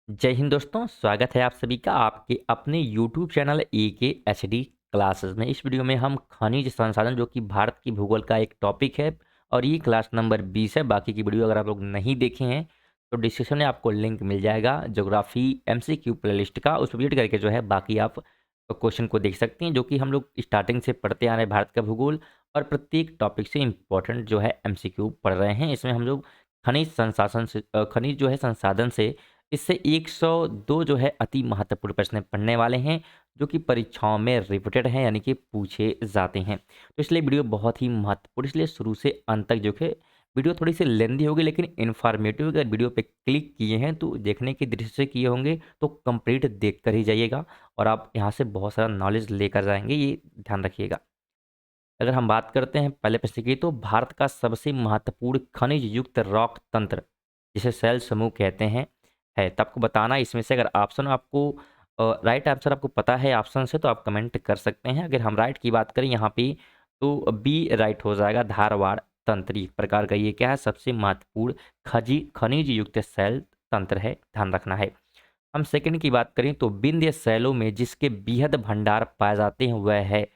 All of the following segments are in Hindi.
जय हिंद दोस्तों, स्वागत है आप सभी का आपके अपने YouTube channel AK HD classes में। इस वीडियो में हम खनिज संसाधन जो कि भारत की भूगोल का एक टॉपिक है और ये क्लास नंबर 20 है। बाकी की वीडियो अगर आप लोग नहीं देखे हैं तो डिस्क्रिप्शन में आपको लिंक मिल जाएगा ज्योग्राफी एमसीक्यू प्लेलिस्ट का, उस पर विजिट करके जो है बाकी आप क्वेश्चन को देख सकते हैं जो कि हम लोग स्टार्टिंग से पढ़ते आ रहे हैं भारत का भूगोल, और प्रत्येक टॉपिक से इम्पोर्टेंट जो है एमसीक्यू पढ़ रहे हैं। इसमें हम लोग खनिज संसाधन से खनिज जो है संसाधन से इससे 102 जो है अति महत्वपूर्ण प्रश्न पढ़ने वाले हैं जो कि परीक्षाओं में रिपीटेड हैं, यानी कि पूछे जाते हैं। तो इसलिए वीडियो बहुत ही महत्वपूर्ण, इसलिए शुरू से अंत तक जो है वीडियो थोड़ी सी लेंदी होगी लेकिन इन्फॉर्मेटिव। अगर वीडियो पे क्लिक किए हैं तो देखने की दृष्टि से किए होंगे तो कंप्लीट देख कर ही जाइएगा और आप यहाँ से बहुत सारा नॉलेज लेकर जाएंगे, ये ध्यान रखिएगा। अगर हम बात करते हैं पहले प्रश्न की, तो भारत का सबसे महत्वपूर्ण खनिज युक्त रॉक तंत्र जिसे शैल समूह कहते हैं है, तो आपको बताना है इसमें से। अगर ऑप्शन आपको राइट आंसर आपको पता है ऑप्शन से तो आप कमेंट कर सकते हैं। अगर हम राइट की बात करें यहाँ पे तो बी राइट हो जाएगा, धारवाड़ तंत्र एक प्रकार का ये क्या है, सबसे महत्वपूर्ण खजी खनिज युक्त शैल तंत्र है, ध्यान रखना है। हम सेकंड की बात करें तो विंध्य शैलों में जिसके बेहद भंडार पाए जाते हैं वह है,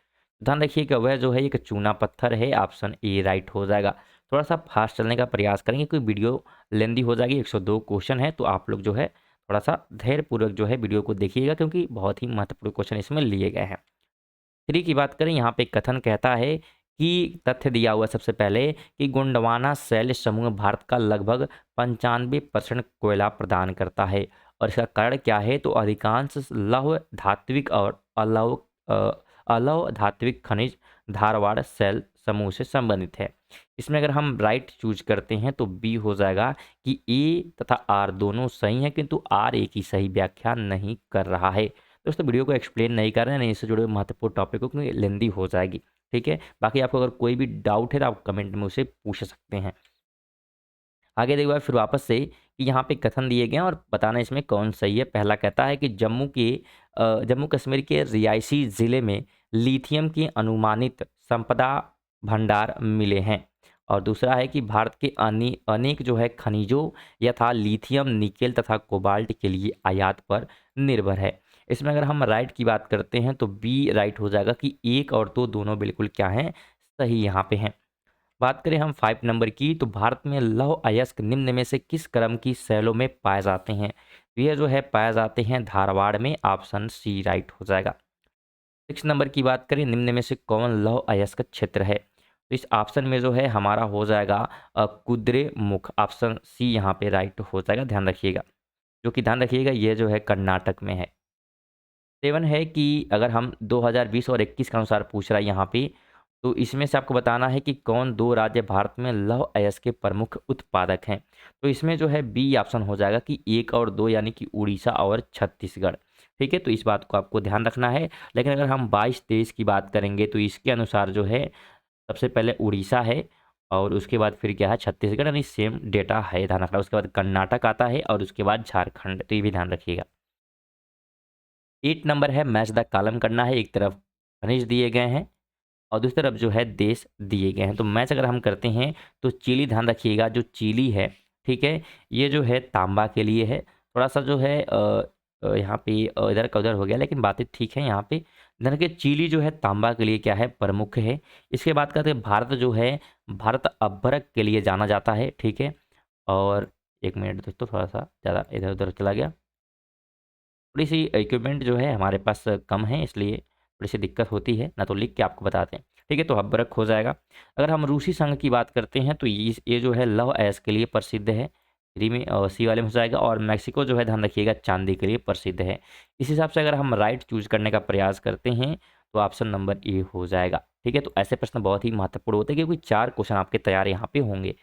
ध्यान रखिएगा वह जो है एक चूना पत्थर है, ऑप्शन ए राइट हो जाएगा। थोड़ा सा फास्ट चलने का प्रयास करेंगे क्योंकि वीडियो लेंदी हो जाएगी, 102 क्वेश्चन है तो आप लोग जो है थोड़ा सा धैर्यपूर्वक जो है वीडियो को देखिएगा क्योंकि बहुत ही महत्वपूर्ण क्वेश्चन इसमें लिए गए हैं। थ्री की बात करें, यहाँ पे कथन कहता है कि तथ्य दिया हुआ सबसे पहले कि गोंडवाना शैल समूह भारत का लगभग 95% कोयला प्रदान करता है, और इसका कारण क्या है तो अधिकांश लौह धात्विक और अलौह धात्विक खनिज धारवाड़ शैल समूह से संबंधित है। इसमें अगर हम राइट चूज करते हैं तो बी हो जाएगा कि ए तथा आर दोनों सही हैं किंतु आर ए की सही व्याख्या नहीं कर रहा है। दोस्तों वीडियो को एक्सप्लेन नहीं कर रहे हैं, नहीं इससे जुड़े महत्वपूर्ण टॉपिक को, क्योंकि लेंदी हो जाएगी। ठीक है, बाकी आपको अगर कोई भी डाउट है तो आप कमेंट में उसे पूछ सकते हैं। आगे देखिए फिर वापस से कि यहाँ पे कथन दिए गए हैं और बताना इसमें कौन सही है। पहला कहता है कि जम्मू कश्मीर के रियासी ज़िले में लिथियम की अनुमानित संपदा भंडार मिले हैं, और दूसरा है कि भारत के अनेक जो है खनिजों यथा लिथियम निकेल तथा कोबाल्ट के लिए आयात पर निर्भर है। इसमें अगर हम राइट की बात करते हैं तो बी राइट हो जाएगा कि एक और दो दोनों बिल्कुल क्या हैं, सही यहाँ पे हैं। बात करें हम 5 नंबर की, तो भारत में लौह अयस्क निम्न में से किस क्रम की शैलों में पाए जाते हैं, तो यह जो है पाए जाते हैं धारवाड़ में, ऑप्शन सी राइट हो जाएगा। 6 नंबर की बात करें, निम्न में से कौन लौह अयस्क क्षेत्र है, तो इस ऑप्शन में जो है हमारा हो जाएगा कुद्रेमुख, ऑप्शन सी यहाँ पे राइट हो जाएगा, ध्यान रखिएगा। जो कि ध्यान रखिएगा ये जो है कर्नाटक में है। 7 है कि अगर हम 2020 और 21 के अनुसार पूछ रहा है यहाँ पे, तो इसमें से आपको बताना है कि कौन दो राज्य भारत में लौह अयस्क के प्रमुख उत्पादक हैं, तो इसमें जो है बी ऑप्शन हो जाएगा कि एक और दो, यानी कि उड़ीसा और छत्तीसगढ़। ठीक है, तो इस बात को आपको ध्यान रखना है। लेकिन अगर हम 22-23 की बात करेंगे तो इसके अनुसार जो है सबसे पहले उड़ीसा है और उसके बाद फिर क्या है छत्तीसगढ़, यानी सेम डेटा है, ध्यान रखना। उसके बाद कर्नाटक आता है और उसके बाद झारखंड, तो ये भी ध्यान रखिएगा। 8 नंबर है मैच द कॉलम करना है, एक तरफ खनिज दिए गए हैं और दूसरी तरफ जो है देश दिए गए हैं। तो मैच अगर हम करते हैं तो चिली, ध्यान रखिएगा जो चिली है, ठीक है, ये जो है तांबा के लिए है। थोड़ा सा जो है यहाँ पे इधर का उधर हो गया लेकिन बातें ठीक है। यहाँ पे ध्यान रखिए चिली जो है तांबा के लिए क्या है, प्रमुख है। इसके बाद कहते हैं भारत जो है, भारत अभ्रक के लिए जाना जाता है, ठीक है। और एक मिनट दोस्तों, थोड़ा सा ज़्यादा इधर उधर चला गया, थोड़ी सी इक्विपमेंट जो है हमारे पास कम है इसलिए थोड़ी सी दिक्कत होती है, ना तो लिख के आपको बताते हैं। ठीक है, तो हब्बरक हो जाएगा। अगर हम रूसी संघ की बात करते हैं तो ये जो है लौह अयस्क के लिए प्रसिद्ध है, री में सी वाले में हो जाएगा। और मैक्सिको जो है ध्यान रखिएगा चांदी के लिए प्रसिद्ध है। इस हिसाब से अगर हम राइट चूज करने का प्रयास करते हैं तो ऑप्शन नंबर ए हो जाएगा। ठीक है, तो ऐसे प्रश्न बहुत ही महत्वपूर्ण होते हैं क्योंकि 4 क्वेश्चन आपके तैयार यहाँ पे होंगे।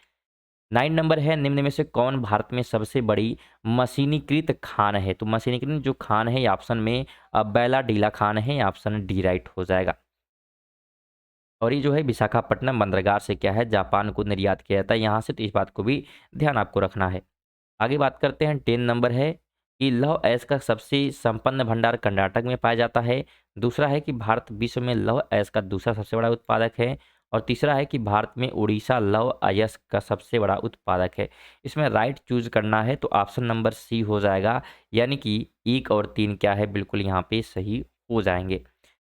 9 नंबर है, निम्न में से कौन भारत में सबसे बड़ी मशीनीकृत खान है, तो मशीनीकृत जो खान है ये ऑप्शन में बैला डीला खान है, ऑप्शन डी राइट हो जाएगा। और ये जो है विशाखापट्टनम बंदरगाह से क्या है जापान को निर्यात किया जाता है यहाँ से, तो इस बात को भी ध्यान आपको रखना है। आगे बात करते हैं 10 नंबर है कि लौह अयस्क का सबसे संपन्न भंडार कर्नाटक में पाया जाता है। दूसरा है कि भारत विश्व में लौह अयस्क का दूसरा सबसे बड़ा उत्पादक है। और तीसरा है कि भारत में उड़ीसा लौह अयस्क का सबसे बड़ा उत्पादक है। इसमें राइट चूज करना है तो ऑप्शन नंबर सी हो जाएगा, यानी कि 1 और 3 क्या है, बिल्कुल यहाँ पे सही हो जाएंगे।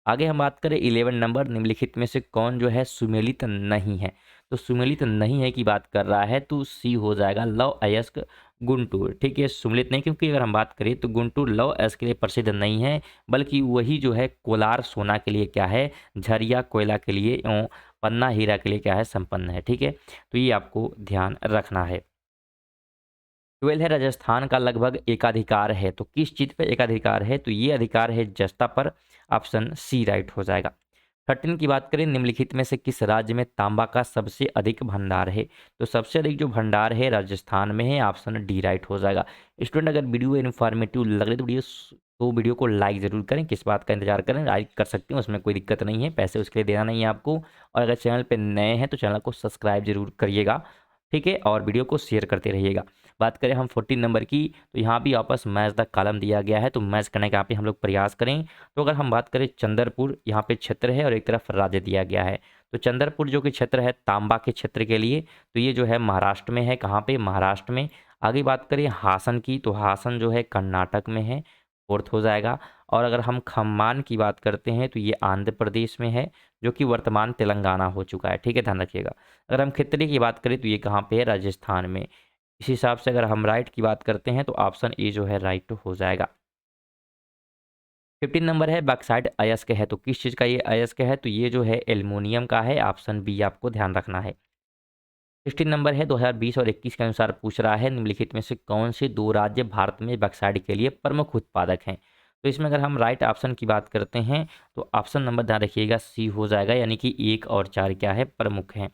आगे हम बात करें 11 नंबर, निम्नलिखित में से कौन जो है सुमेलित नहीं है। तो सुमेलित नहीं है की बात कर रहा है तो सी हो जाएगा लौह अयस्क गुंटूर। ठीक है, सुमेलित नहीं, क्योंकि अगर हम बात करें तो गुंटूर लौह अयस्क के लिए प्रसिद्ध नहीं है, बल्कि वही जो है कोलार सोना के लिए क्या है, झरिया कोयला के लिए एवं पन्ना हीरा के लिए क्या है, संपन्न है। ठीक है, तो ये आपको ध्यान रखना है। 12 है राजस्थान का लगभग एकाधिकार है, तो किस चीज पे एकाधिकार है, तो ये अधिकार है जस्ता पर, ऑप्शन सी राइट हो जाएगा। 13 की बात करें, निम्नलिखित में से किस राज्य में तांबा का सबसे अधिक भंडार है, तो सबसे अधिक जो भंडार है राजस्थान में है, ऑप्शन डी राइट हो जाएगा। स्टूडेंट अगर वीडियो इन्फॉर्मेटिव लग रही तो वीडियो को लाइक जरूर करें, किस बात का इंतजार करें, लाइक कर सकते हैं, उसमें कोई दिक्कत नहीं है, पैसे उसके लिए देना नहीं है आपको। और अगर चैनल पे नए हैं तो चैनल को सब्सक्राइब जरूर करिएगा। ठीक है, और वीडियो को शेयर करते रहिएगा। बात करें हम 14 नंबर की, तो यहाँ भी आपस मैच द कॉलम दिया गया है, तो मैच करने का यहाँ पे हम लोग प्रयास करें। तो अगर हम बात करें चंद्रपुर, यहाँ पे क्षेत्र है और एक तरफ राज्य दिया गया है। तो चंद्रपुर जो कि क्षेत्र है तांबा के क्षेत्र के लिए, तो ये जो है महाराष्ट्र में है, कहाँ पे, महाराष्ट्र में। आगे बात करें हासन की, तो हासन जो है कर्नाटक में है, फोर्थ हो जाएगा। और अगर हम खम्मान की बात करते हैं तो ये आंध्र प्रदेश में है, जो कि वर्तमान तेलंगाना हो चुका है। ठीक है, ध्यान रखिएगा। अगर हम खितरी की बात करें तो ये कहाँ पे है, राजस्थान में। इस हिसाब से अगर हम राइट की बात करते हैं तो ऑप्शन ए जो है राइट हो जाएगा। 15 नंबर है बॉक्साइट अयस्क है, तो किस चीज़ का ये अयस्क है, तो ये जो है एल्युमिनियम का है, ऑप्शन बी आपको ध्यान रखना है। 16 नंबर है 2020 और 21 के अनुसार पूछ रहा है, निम्नलिखित में से कौन से दो राज्य भारत में बॉक्साइट के लिए प्रमुख उत्पादक हैं। तो इसमें अगर हम राइट ऑप्शन की बात करते हैं तो ऑप्शन नंबर ध्यान रखिएगा सी हो जाएगा, यानी कि 1 और 4 क्या है, प्रमुख हैं।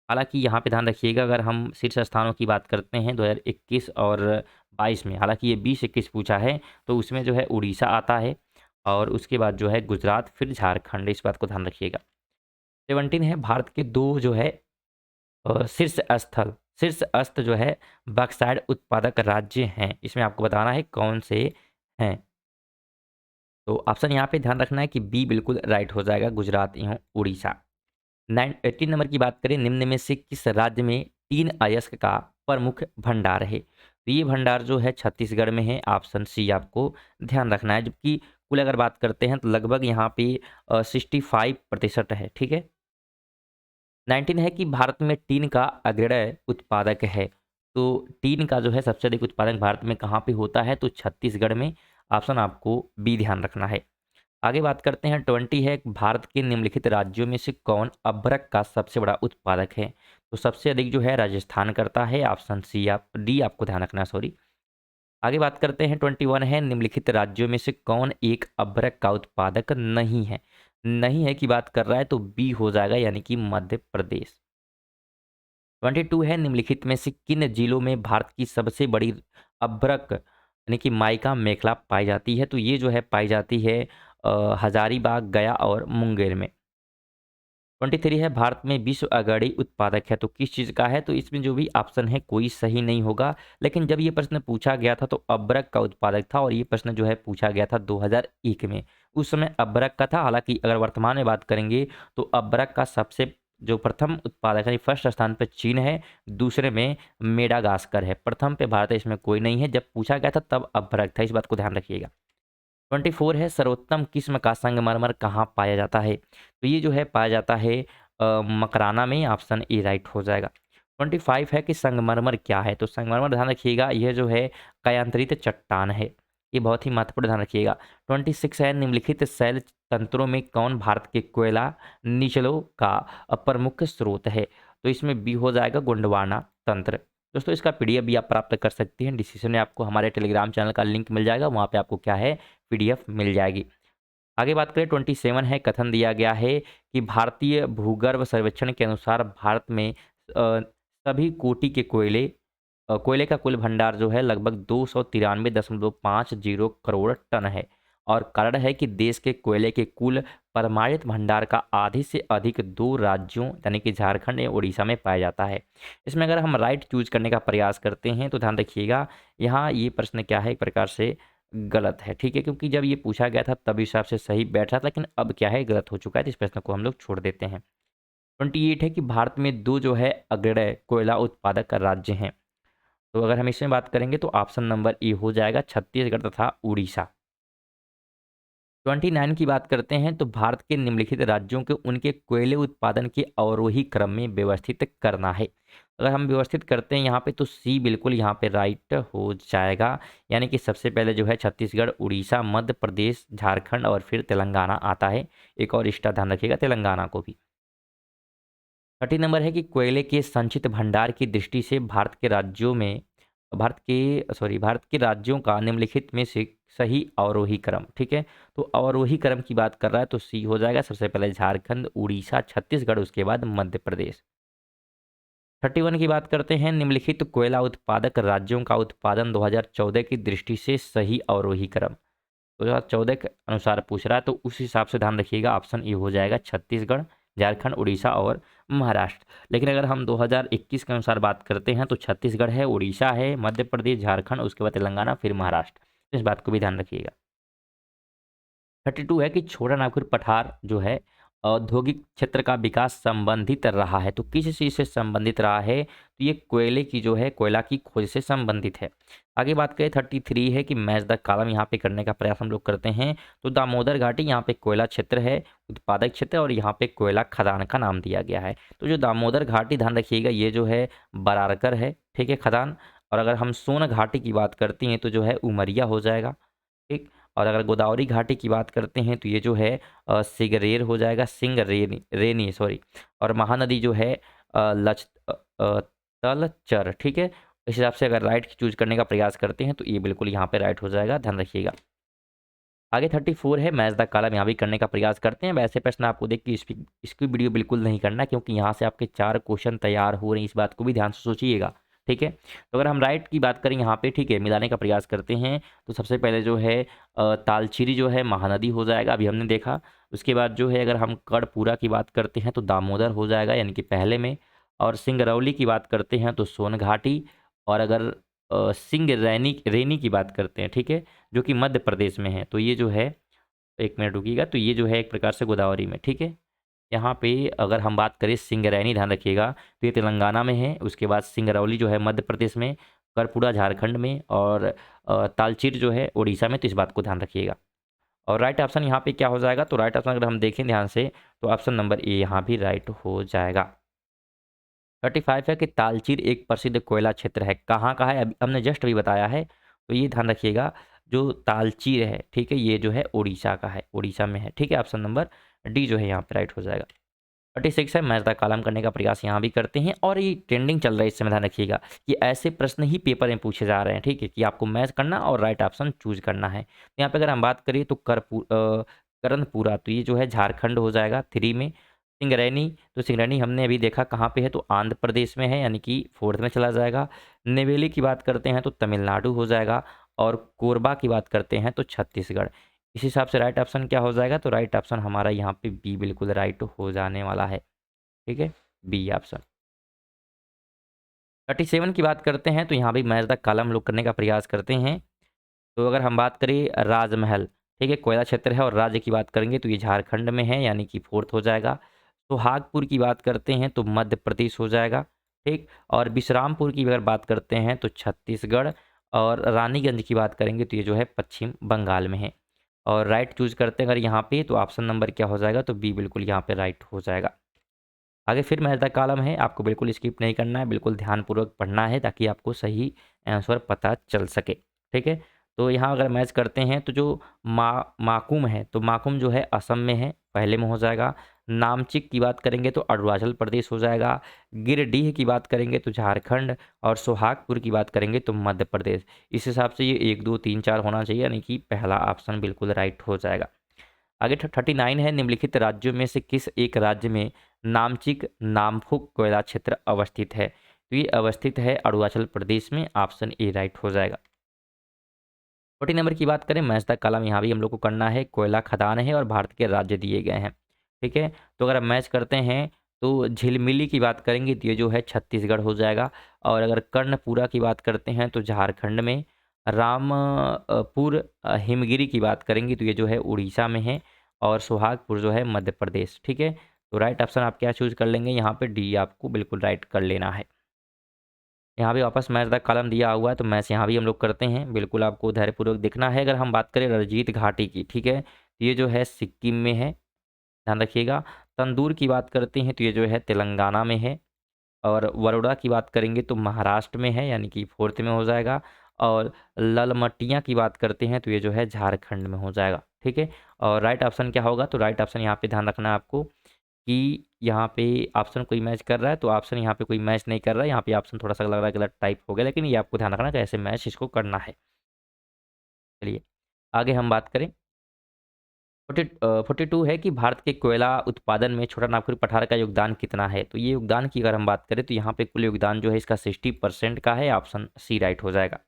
हालांकि यहाँ पे ध्यान रखिएगा, अगर हम शीर्ष स्थानों की बात करते हैं 2021 और 22 में, हालांकि ये 20-21 पूछा है, तो उसमें जो है उड़ीसा आता है और उसके बाद जो है गुजरात, फिर झारखंड, इस बात को ध्यान रखिएगा। 17 है भारत के दो जो है शीर्ष स्थल, शीर्ष अस्त जो है बॉक्साइट उत्पादक राज्य हैं, इसमें आपको बताना है कौन से हैं। तो ऑप्शन यहाँ पे ध्यान रखना है कि बी बिल्कुल राइट हो जाएगा, गुजरात एवं उड़ीसा। 18 नंबर की बात करें, निम्न में से किस राज्य में 3 अयस्क का प्रमुख भंडार है, तो ये भंडार जो है छत्तीसगढ़ में है, ऑप्शन सी आपको ध्यान रखना है। जबकि कुल अगर बात करते हैं तो लगभग यहाँ पे 65% है। ठीक है, 19 है कि भारत में टीन का अग्रणी उत्पादक है, तो टीन का जो है सबसे अधिक उत्पादन भारत में कहाँ पे होता है, तो छत्तीसगढ़ में, ऑप्शन आपको बी ध्यान रखना है। आगे बात करते हैं 20 है, भारत के निम्नलिखित राज्यों में से कौन अभ्रक का सबसे बड़ा उत्पादक है, तो सबसे अधिक जो है राजस्थान करता है, ऑप्शन सी आप डी आपको ध्यान रखना है, सॉरी। आगे बात करते हैं 21 है, निम्नलिखित राज्यों में से कौन एक अभ्रक का उत्पादक नहीं है, नहीं है की बात कर रहा है तो बी हो जाएगा, यानी कि मध्य प्रदेश। 22 है, निम्नलिखित में से किन जिलों में भारत की सबसे बड़ी अभ्रक यानी कि माइका मेखला पाई जाती है, तो ये जो है पाई जाती है हजारीबाग, गया और मुंगेर में। 23 है, भारत में विश्व अग्रणी उत्पादक है, तो किस चीज़ का है, तो इसमें जो भी ऑप्शन है कोई सही नहीं होगा। लेकिन जब ये प्रश्न पूछा गया था तो अभ्रक का उत्पादक था, और ये प्रश्न जो है पूछा गया था 2001 में, उस समय अभ्रक का था। हालांकि अगर वर्तमान में बात करेंगे तो अभ्रक का सबसे जो प्रथम उत्पादक है, फर्स्ट स्थान पर चीन है, दूसरे में मेडागास्कर है, प्रथम पे भारत है, इसमें कोई नहीं है। जब पूछा गया था तब अभ्रक था, इस बात को ध्यान रखिएगा। 24 है, सर्वोत्तम किस्म का संगमरमर कहाँ पाया जाता है, तो ये जो है पाया जाता है मकराना में, ऑप्शन ए राइट हो जाएगा। 25 है कि संगमरमर क्या है, तो संगमरमर ध्यान रखिएगा यह जो है कायांतरित चट्टान है, ये बहुत ही महत्वपूर्ण ध्यान रखिएगा। 26 है, निम्नलिखित शैल तंत्रों में कौन भारत के कोयला निचलों का प्रमुख स्रोत है, तो इसमें बी हो जाएगा गोंडवाना तंत्र। दोस्तों इसका पीडीएफ भी आप प्राप्त कर सकते हैं, डिस्क्रिप्शन में आपको हमारे टेलीग्राम चैनल का लिंक मिल जाएगा, वहाँ पे आपको क्या है, पीडीएफ मिल जाएगी। आगे बात करें 27 है, कथन दिया गया है कि भारतीय भूगर्भ सर्वेक्षण के अनुसार भारत में सभी कोटि के कोयले का कुल भंडार जो है लगभग 293.50 करोड़ टन है, और कारण है कि देश के कोयले के कुल प्रमाणित भंडार का आधे से अधिक दो राज्यों यानी कि झारखंड या उड़ीसा में पाया जाता है। इसमें अगर हम राइट चूज करने का प्रयास करते हैं तो ध्यान रखिएगा यहाँ ये प्रश्न क्या है, एक प्रकार से गलत है। ठीक है, क्योंकि जब ये पूछा गया था तब हिसाब से सही बैठ रहा था, लेकिन अब क्या है, गलत हो चुका है, तो इस प्रश्न को हम लोग छोड़ देते हैं। 28 है कि भारत में 2 जो है अग्रणी कोयला उत्पादक राज्य हैं। तो अगर हम इसमें बात करेंगे तो ऑप्शन नंबर ए हो जाएगा छत्तीसगढ़ तथा उड़ीसा। 29 की बात करते हैं तो भारत के निम्नलिखित राज्यों के उनके कोयले उत्पादन के अवरोही क्रम में व्यवस्थित करना है। अगर हम व्यवस्थित करते हैं यहाँ पे तो सी बिल्कुल यहाँ पे राइट हो जाएगा। यानी कि सबसे पहले जो है छत्तीसगढ़, उड़ीसा, मध्य प्रदेश, झारखंड और फिर तेलंगाना आता है। एक और इसका ध्यान रखिएगा तेलंगाना को भी। 30 नंबर है कि कोयले के संचित भंडार की दृष्टि से भारत के राज्यों का निम्नलिखित में से सही अवरोही क्रम, ठीक है। तो अवरोही क्रम की बात कर रहा है तो सी हो जाएगा। सबसे पहले झारखंड, उड़ीसा, छत्तीसगढ़, उसके बाद मध्य प्रदेश। 31 की बात करते हैं, निम्नलिखित कोयला उत्पादक राज्यों का उत्पादन 2014 की दृष्टि से सही अवरोही क्रम। 2014 के अनुसार पूछ रहा है तो उस हिसाब से ध्यान रखिएगा। ऑप्शन ए हो जाएगा छत्तीसगढ़, झारखंड, उड़ीसा और महाराष्ट्र। लेकिन अगर हम 2021 के अनुसार बात करते हैं तो छत्तीसगढ़ है, उड़ीसा है, मध्य प्रदेश, झारखंड, उसके बाद तेलंगाना, फिर महाराष्ट्र। तो इस बात को भी ध्यान रखिएगा। 32 है कि छोटा नागपुर पठार जो है औद्योगिक क्षेत्र का विकास संबंधित रहा है। तो किस चीज़ से संबंधित रहा है? तो ये कोयले की जो है कोयला की खोज से संबंधित है। आगे बात करें 33 है कि मैच द कॉलम यहाँ पे करने का प्रयास हम लोग करते हैं। तो दामोदर घाटी यहाँ पे कोयला क्षेत्र है, उत्पादक क्षेत्र, और यहाँ पे कोयला खदान का नाम दिया गया है। तो जो दामोदर घाटी ध्यान रखिएगा ये जो है बरारकर है, ठीक है, खदान। और अगर हम सोन घाटी की बात करती हैं तो जो है उमरिया हो जाएगा, ठीक। और अगर गोदावरी घाटी की बात करते हैं तो ये जो है सिगरेर हो जाएगा, रेनी सॉरी। और महानदी जो है तलचर, ठीक है। इस हिसाब से अगर राइट चूज करने का प्रयास करते हैं तो ये बिल्कुल यहाँ पे राइट हो जाएगा, ध्यान रखिएगा। आगे 34 है मैच द कॉलम, यहाँ भी करने का प्रयास करते हैं। वैसे प्रश्न आपको देख के इसकी वीडियो बिल्कुल नहीं करना क्योंकि यहाँ से आपके 4 क्वेश्चन तैयार हो रहे हैं, इस बात को भी ध्यान से सोचिएगा, ठीक है। तो अगर हम राइट की बात करें यहाँ पे, ठीक है, मिलाने का प्रयास करते हैं तो सबसे पहले जो है तालचीरी जो है महानदी हो जाएगा, अभी हमने देखा। उसके बाद जो है अगर हम कर्णपुरा की बात करते हैं तो दामोदर हो जाएगा यानी कि पहले में। और सिंगरौली की बात करते हैं तो सोन घाटी। और अगर सिंह रैनी की बात करते हैं, ठीक है, जो कि मध्य प्रदेश में है, तो ये जो है, एक मिनट रुकिएगा, तो ये जो है एक प्रकार से गोदावरी में, ठीक है। यहाँ पे अगर हम बात करें सिंगरैनी, ध्यान रखिएगा, तो ये तेलंगाना में है। उसके बाद सिंगरौली जो है मध्य प्रदेश में, कर्पूरा झारखंड में, और तालचीर जो है उड़ीसा में। तो इस बात को ध्यान रखिएगा। और राइट ऑप्शन यहाँ पे क्या हो जाएगा? तो राइट ऑप्शन अगर हम देखें ध्यान से तो ऑप्शन नंबर ए यहाँ भी राइट हो जाएगा। 35 है कि तालचीर एक प्रसिद्ध कोयला क्षेत्र है, कहाँ का है? अभी हमने जस्ट अभी बताया है। तो ये ध्यान रखिएगा, जो तालचीर है, ठीक है, ये जो है उड़ीसा का है, उड़ीसा में है, ठीक है। ऑप्शन नंबर डी जो है यहाँ पे राइट हो जाएगा। 36 है मैच द कॉलम करने का प्रयास यहाँ भी करते हैं, और ये ट्रेंडिंग चल रहा है इस समय, ध्यान रखिएगा कि ऐसे प्रश्न ही पेपर में पूछे जा रहे हैं, ठीक है, कि आपको मैच करना और राइट ऑप्शन चूज करना है। तो यहाँ पे अगर हम बात करें तो करणपुरा, तो ये जो है झारखंड हो जाएगा 3 में। सिंगरैनी, तो सिंगरैनी हमने अभी देखा कहाँ पे है, तो आंध्र प्रदेश में है यानी कि 4th में चला जाएगा। नेवेली की बात करते हैं तो तमिलनाडु हो जाएगा। और कोरबा की बात करते हैं तो छत्तीसगढ़। इस हिसाब से राइट ऑप्शन क्या हो जाएगा? तो राइट ऑप्शन हमारा यहाँ पे बी बिल्कुल राइट हो जाने वाला है, ठीक है, बी ऑप्शन। 37 की बात करते हैं तो यहाँ भी मैच द कॉलम लोग करने का प्रयास करते हैं। तो अगर हम बात करें राजमहल, ठीक है, कोयला क्षेत्र है, और राज्य की बात करेंगे तो ये झारखंड में है यानी कि 4th हो जाएगा। सुहागपुर की बात करते हैं तो मध्य प्रदेश हो जाएगा, ठीक। और विश्रामपुर की अगर बात करते हैं तो छत्तीसगढ़। और रानीगंज की बात करेंगे तो ये जो है पश्चिम बंगाल में है। और राइट चूज करते हैं अगर यहाँ पे तो ऑप्शन नंबर क्या हो जाएगा? तो बी बिल्कुल यहाँ पे राइट हो जाएगा। आगे फिर मैच द कॉलम है, आपको बिल्कुल स्किप नहीं करना है, बिल्कुल ध्यानपूर्वक पढ़ना है ताकि आपको सही आंसर पता चल सके, ठीक है। तो यहाँ अगर मैच करते हैं तो जो माकुम है, तो माकुम जो है असम में है, पहले में हो जाएगा। नामचिक की बात करेंगे तो अरुणाचल प्रदेश हो जाएगा। गिरडीह की बात करेंगे तो झारखंड। और सोहागपुर की बात करेंगे तो मध्य प्रदेश। इस हिसाब से ये 1 2 3 4 होना चाहिए यानी कि पहला ऑप्शन बिल्कुल राइट हो जाएगा। आगे 39 है, निम्नलिखित राज्यों में से किस एक राज्य में नामचिक नामफुक कोयला क्षेत्र अवस्थित है? तो ये अवस्थित है अरुणाचल प्रदेश में, ऑप्शन ए राइट हो जाएगा। 40 नंबर की बात करें मैच द कॉलम, यहाँ भी हम लोग को करना है, कोयला खदान है और भारत के राज्य दिए गए हैं, ठीक है। तो अगर हम मैच करते हैं तो झिलमिली की बात करेंगे तो ये जो है छत्तीसगढ़ हो जाएगा। और अगर कर्णपुरा की बात करते हैं तो झारखंड में। रामपुर हिमगिरी की बात करेंगे तो ये जो है उड़ीसा में है। और सुहागपुर जो है मध्य प्रदेश, ठीक है। तो राइट ऑप्शन आप क्या चूज़ कर लेंगे, यहाँ पे डी आपको बिल्कुल राइट कर लेना है। यहाँ भी वापस मैच द कॉलम दिया हुआ है, तो मैच यहाँ भी हम लोग करते हैं, बिल्कुल आपको धैर्यपूर्वक देखना है। अगर हम बात करें रणजीत घाटी की, ठीक है, तो ये जो है सिक्किम में है, ध्यान रखिएगा। तंदूर की बात करते हैं तो ये जो है तेलंगाना में है, और वरोड़ा की बात करेंगे तो महाराष्ट्र में है, यानी कि फोर्थ में हो जाएगा। और ललमटिया की बात करते हैं तो ये जो है झारखंड में हो जाएगा, ठीक है। और राइट ऑप्शन क्या होगा, तो राइट ऑप्शन यहाँ पे ध्यान रखना है आपको कि यहाँ पे ऑप्शन कोई मैच कर रहा है, तो ऑप्शन यहाँ पे कोई मैच नहीं कर रहा है, यहाँ पे ऑप्शन थोड़ा सा लग रहा है गलत टाइप हो गया, लेकिन ये आपको ध्यान रखना है कैसे मैच इसको करना है। चलिए आगे हम बात करें। 42 है कि भारत के कोयला उत्पादन में छोटा नागपुर पठार का योगदान कितना है। तो ये योगदान की अगर हम बात करें तो यहाँ पे कुल योगदान जो है इसका 60% का है, ऑप्शन सी राइट हो जाएगा।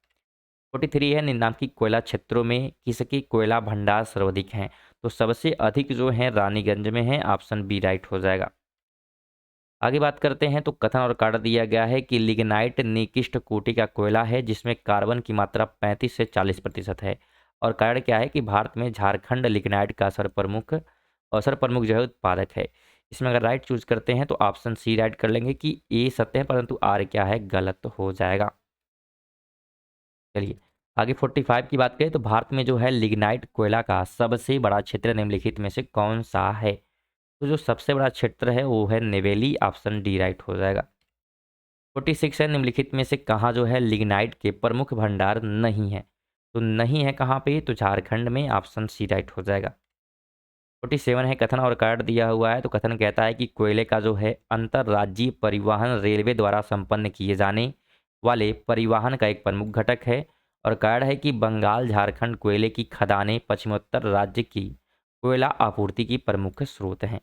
43 है निम्नलिखित कोयला क्षेत्रों में किसके कोयला भंडार सर्वाधिक हैं। तो सबसे अधिक जो है रानीगंज में है, ऑप्शन बी राइट हो जाएगा। आगे बात करते हैं तो कथन और कार्ड दिया गया है कि लिग्नाइट निकृष्ट कोटि का कोयला है जिसमें कार्बन की मात्रा 35 से 40% है। और कारण क्या है कि भारत में झारखंड लिग्नाइट का सर्वप्रमुख जो है उत्पादक है। इसमें अगर राइट चूज करते हैं तो ऑप्शन सी राइट कर लेंगे कि ए सत्य है, परंतु आर क्या है गलत हो जाएगा। चलिए आगे 45 की बात करें तो भारत में जो है लिग्नाइट कोयला का सबसे बड़ा क्षेत्र निम्नलिखित में से कौन सा है। तो जो सबसे बड़ा क्षेत्र है वो है नेवेली, ऑप्शन डी राइट हो जाएगा। 46 है निम्नलिखित में से कहाँ जो है लिग्नाइट के प्रमुख भंडार नहीं है। तो नहीं है कहाँ पे, तो झारखंड में, ऑप्शन सी राइट हो जाएगा। 47 है कथन और कार्ड दिया हुआ है, तो कथन कहता है कि कोयले का जो है अंतर्राज्यीय परिवहन रेलवे द्वारा संपन्न किए जाने वाले परिवहन का एक प्रमुख घटक है। और कार्ड है कि बंगाल झारखंड कोयले की खदानें पश्चिमोत्तर राज्य की कोयला आपूर्ति की प्रमुख स्रोत हैं।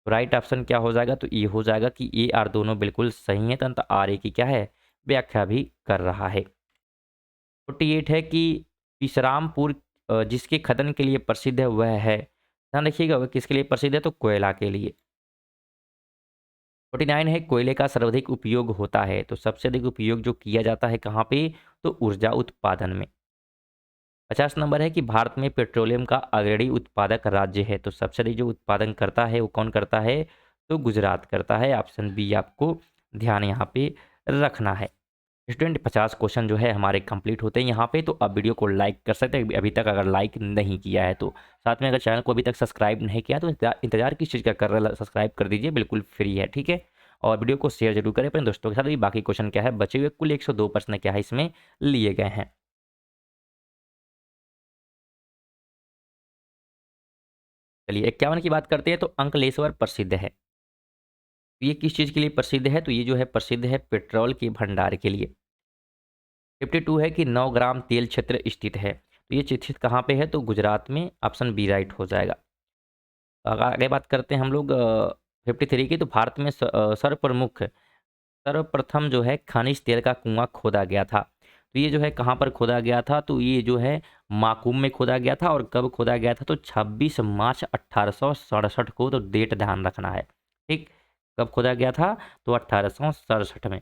राइट ऑप्शन क्या हो जाएगा, तो ये हो जाएगा कि ए आर दोनों बिल्कुल सही है, तंत्र आर ए की क्या है व्याख्या भी कर रहा है। 48 है कि विश्रामपुर जिसके खनन के लिए प्रसिद्ध है वह है, ध्यान रखिएगा वह किसके लिए प्रसिद्ध है, तो कोयला के लिए। 49 है कोयले का सर्वाधिक उपयोग होता है, तो सबसे अधिक उपयोग जो किया जाता है कहाँ पे, तो ऊर्जा उत्पादन में। 50 नंबर है कि भारत में पेट्रोलियम का अग्रणी उत्पादक राज्य है, तो सबसे अधिक जो उत्पादन करता है वो कौन करता है, तो गुजरात करता है, ऑप्शन बी आपको ध्यान यहाँ पे रखना है। स्टूडेंट 50 क्वेश्चन जो है हमारे कंप्लीट होते हैं यहाँ पे। तो आप वीडियो को लाइक कर सकते हैं अभी तक अगर लाइक नहीं किया है तो। साथ में अगर चैनल को अभी तक सब्सक्राइब नहीं किया तो इंतजार किस चीज़ का कर रहा है, सब्सक्राइब कर दीजिए, बिल्कुल फ्री है, ठीक है। और वीडियो को शेयर जरूर करें अपने दोस्तों के साथ। अभी बाकी क्वेश्चन क्या है बचे हुए, कुल 102 प्रश्न क्या है इसमें लिए गए हैं। चलिए 51 की बात करते हैं तो अंकलेश्वर प्रसिद्ध है। तो ये किस चीज़ के लिए प्रसिद्ध है, तो ये जो है प्रसिद्ध है पेट्रोल के भंडार के लिए। 52 है कि 9 ग्राम तेल क्षेत्र स्थित है, तो ये स्थित कहाँ पे है, तो गुजरात में, ऑप्शन बी राइट हो जाएगा। अगर आगे बात करते हैं हम लोग 53 की, तो भारत में सर्वप्रथम जो है खनिज तेल का कुआं खोदा गया था। तो ये जो है कहाँ पर खोदा गया था, तो ये जो है माकूम में खोदा गया था। और कब खोदा गया था, तो 26 मार्च 1867 को, तो डेट ध्यान रखना है, ठीक। कब खोदा गया था, तो 1867 में।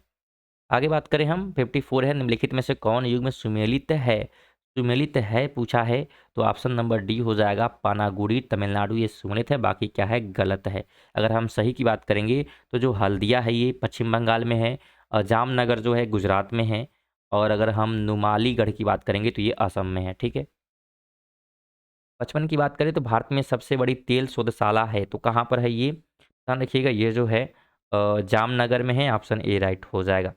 आगे बात करें हम 54 है निम्नलिखित में से कौन युग में सुमेलित है पूछा है। तो ऑप्शन नंबर डी हो जाएगा पानागुड़ी तमिलनाडु, ये सुमेलित है, बाकी क्या है गलत है। अगर हम सही की बात करेंगे तो जो हल्दिया है ये पश्चिम बंगाल में है, और जामनगर जो है गुजरात में है। और अगर हम नुमालीगढ़ की बात करेंगे तो ये असम में है, ठीक है। 55 की बात करें तो भारत में सबसे बड़ी तेल शोधशाला है, तो कहाँ पर है ये, ध्यान रखिएगा ये जो है जामनगर में है, ऑप्शन ए राइट हो जाएगा।